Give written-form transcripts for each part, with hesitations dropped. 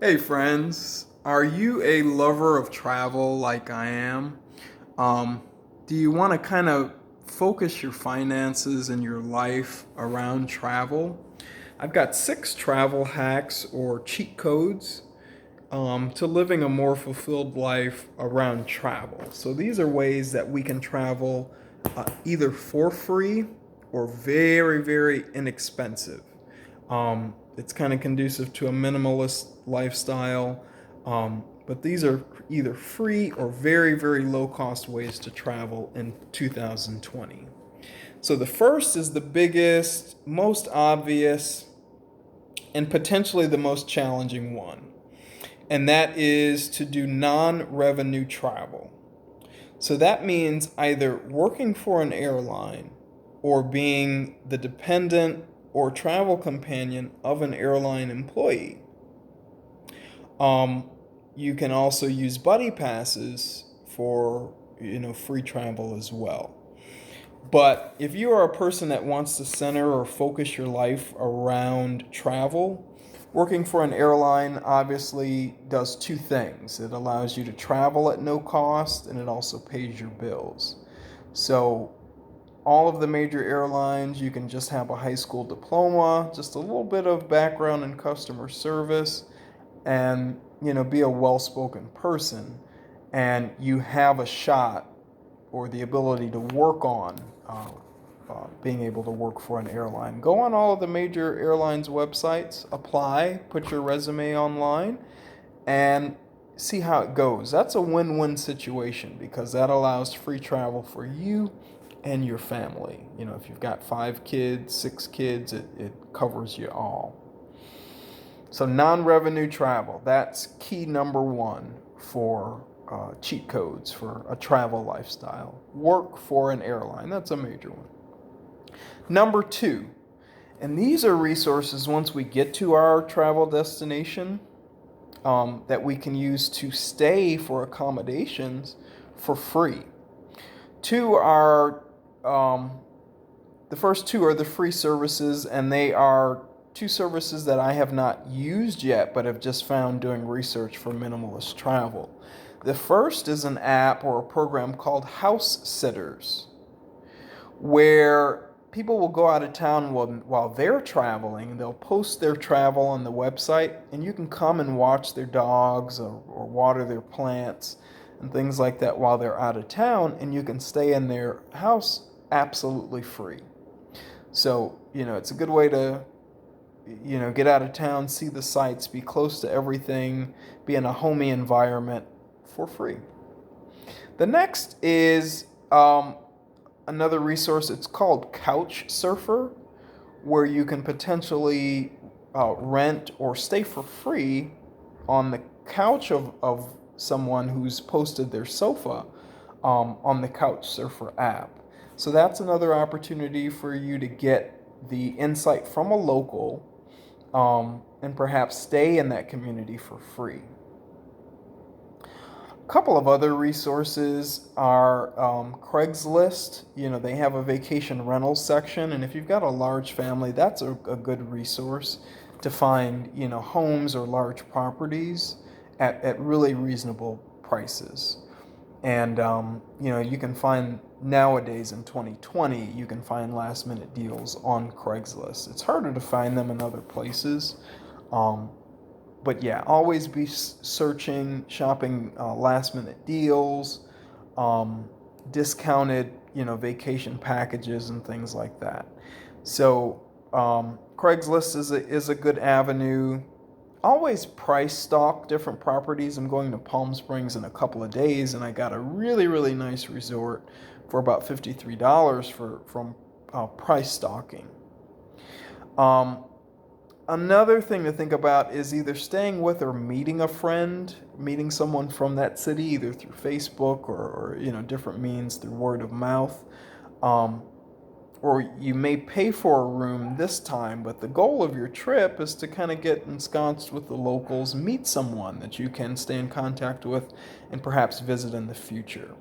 Hey friends, are you a lover of travel like I am? Um, do you want to kind of focus your finances and your life around travel? I've got 6 travel hacks or cheat codes to living a more fulfilled life around travel. So these are ways that we can travel either for free or very, very inexpensive. It's kind of conducive to a minimalist lifestyle, but these are either free or very, very low cost ways to travel in 2020. So the first is the biggest, most obvious, and potentially the most challenging one, and that is to do non-revenue travel. So that means either working for an airline or being the dependent or travel companion of an airline employee. Um, you can also use buddy passes for free travel as well. But if you are a person that wants to center or focus your life around travel, working for an airline obviously does two things. It allows you to travel at no cost and it also pays your bills. So, all of the major airlines, you can just have a high school diploma, just a little bit of background in customer service, and be a well-spoken person, and you have a shot or the ability to work on being able to work for an airline. Go on all of the major airlines websites, apply, put your resume online, and see how it goes. That's a win-win situation because that allows free travel for you and your family. If you've got 5 kids, 6 kids, it covers you all. So non-revenue travel, that's key number one for cheat codes for a travel lifestyle. Work for an airline, that's a major one. Number two, and these are resources once we get to our travel destination that we can use to stay for accommodations for free. Two are the first two are the free services, and they are two services that I have not used yet but have just found doing research for minimalist travel. The first is an app or a program called House Sitters, where people will go out of town while they're traveling. They'll post their travel on the website, and you can come and watch their dogs or water their plants and things like that while they're out of town, and you can stay in their house absolutely free. So, it's a good way to, get out of town, see the sights, be close to everything, be in a homey environment for free. The next is another resource. It's called Couch Surfer, where you can potentially rent or stay for free on the couch of someone who's posted their sofa on the Couch Surfer app. So that's another opportunity for you to get the insight from a local and perhaps stay in that community for free. A couple of other resources are Craigslist. They have a vacation rentals section, and if you've got a large family, that's a good resource to find homes or large properties at really reasonable prices. And you can find nowadays in 2020, you can find last minute deals on Craigslist. It's harder to find them in other places. But yeah, always be searching, shopping last minute deals, discounted, vacation packages and things like that. So Craigslist is a good avenue. Always price stock different properties. I'm going to Palm Springs in a couple of days, and I got a really, really nice resort for about $53 from price stocking. Another thing to think about is either staying with or meeting a friend, meeting someone from that city, either through Facebook or different means through word of mouth. Or you may pay for a room this time, but the goal of your trip is to kind of get ensconced with the locals, meet someone that you can stay in contact with, and perhaps visit in the future.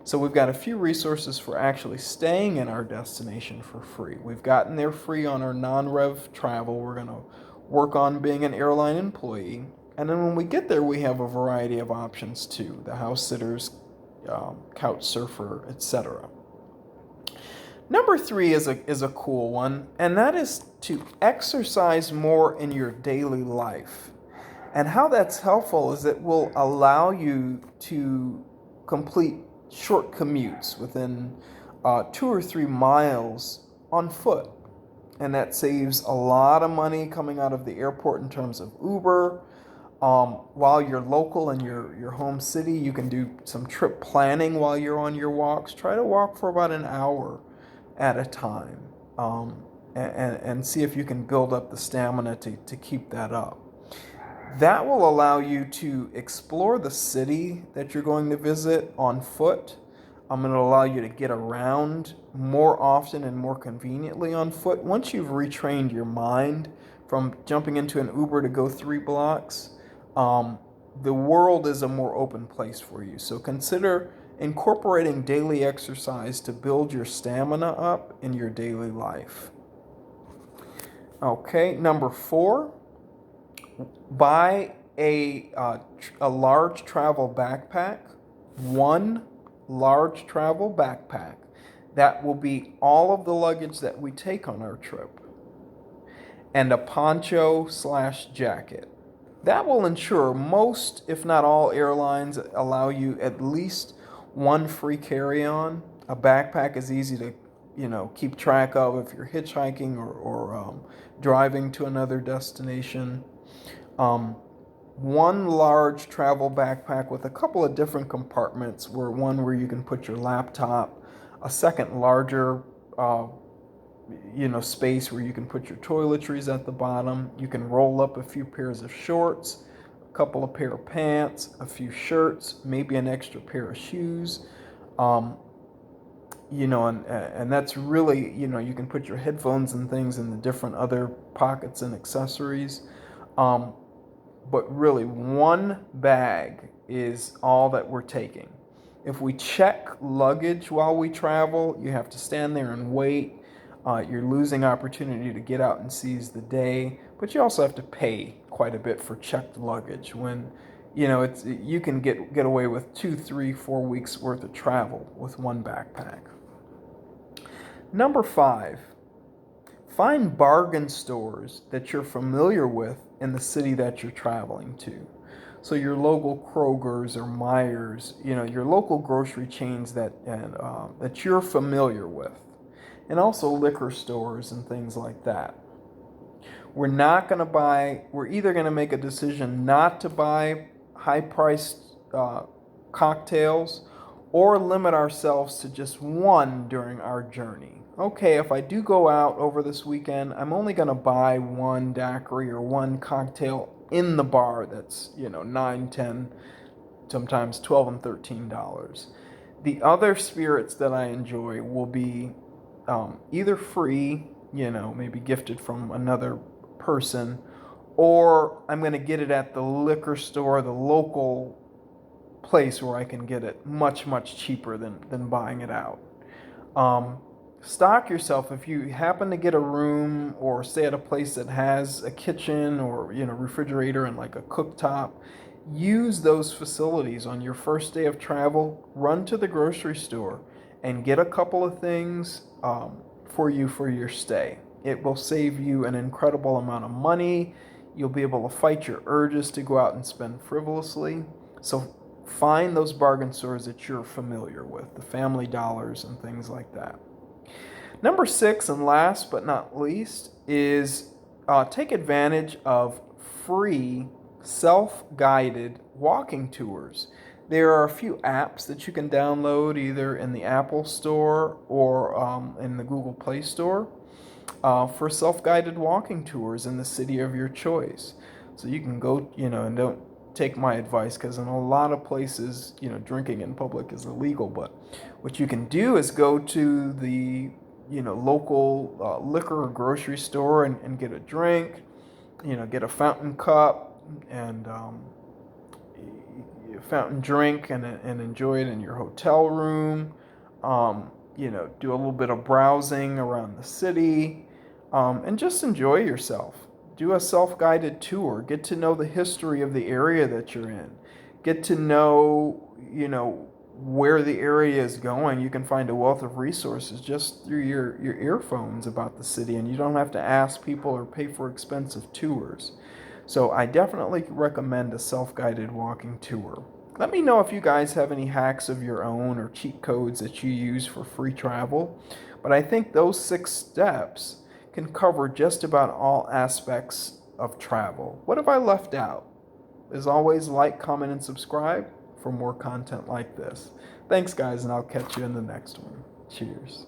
So we've got a few resources for actually staying in our destination for free. We've gotten there free on our non-rev travel. We're going to work on being an airline employee. And then when we get there, we have a variety of options too: the house sitters, couch surfer, etc. Number three is a cool one, and that is to exercise more in your daily life. And how that's helpful is it will allow you to complete short commutes within 2 or 3 miles on foot. And that saves a lot of money coming out of the airport in terms of Uber. While you're local in your home city, you can do some trip planning while you're on your walks. Try to walk for about an hour at a time, and see if you can build up the stamina to keep that up. That will allow you to explore the city that you're going to visit on foot. It'll allow you to get around more often and more conveniently on foot. Once you've retrained your mind from jumping into an Uber to go 3 blocks, the world is a more open place for you. So consider incorporating daily exercise to build your stamina up in your daily life. Okay, number 4, buy a large travel backpack. One large travel backpack that will be all of the luggage that we take on our trip, and a poncho / jacket. That will ensure most, if not all, airlines allow you at least one free carry-on. A backpack is easy to, keep track of if you're hitchhiking or driving to another destination. One large travel backpack with a couple of different compartments, one where you can put your laptop, a second larger space where you can put your toiletries at the bottom. You can roll up a few pairs of shorts, a couple of pair of pants, a few shirts, maybe an extra pair of shoes. And that's really, you can put your headphones and things in the different other pockets and accessories. But really, one bag is all that we're taking. If we check luggage while we travel, you have to stand there and wait. You're losing opportunity to get out and seize the day, but you also have to pay quite a bit for checked luggage when, you can get away with 2, 3, 4 weeks worth of travel with one backpack. Number 5, find bargain stores that you're familiar with in the city that you're traveling to. So your local Kroger's or Meijer's, your local grocery chains that you're familiar with, and also liquor stores and things like that. We're either going to make a decision not to buy high-priced cocktails or limit ourselves to just one during our journey. Okay, if I do go out over this weekend, I'm only going to buy one daiquiri or one cocktail in the bar that's, $9, $10, sometimes $12 and $13. The other spirits that I enjoy will be either free, maybe gifted from another person, or I'm going to get it at the liquor store, the local place where I can get it much, much cheaper than buying it out. Stock yourself. If you happen to get a room or stay at a place that has a kitchen or refrigerator and like a cooktop, use those facilities on your first day of travel. Run to the grocery store and get a couple of things for your stay. It will save you an incredible amount of money. You'll be able to fight your urges to go out and spend frivolously. So find those bargain stores that you're familiar with, the Family Dollars and things like that. Number 6, and last but not least, is take advantage of free self-guided walking tours. There are a few apps that you can download either in the Apple Store or in the Google Play Store for self-guided walking tours in the city of your choice. So you can go, and don't take my advice, because in a lot of places, drinking in public is illegal. But what you can do is go to the local liquor or grocery store and get a drink, get a fountain cup and fountain drink and enjoy it in your hotel room. Do a little bit of browsing around the city and just enjoy yourself. Do a self-guided tour. Get to know the history of the area that you're in. Get to know, where the area is going. You can find a wealth of resources just through your earphones about the city, and you don't have to ask people or pay for expensive tours. So I definitely recommend a self-guided walking tour. Let me know if you guys have any hacks of your own or cheat codes that you use for free travel. But I think those 6 steps can cover just about all aspects of travel. What have I left out? As always, like, comment, and subscribe for more content like this. Thanks, guys, and I'll catch you in the next one. Cheers.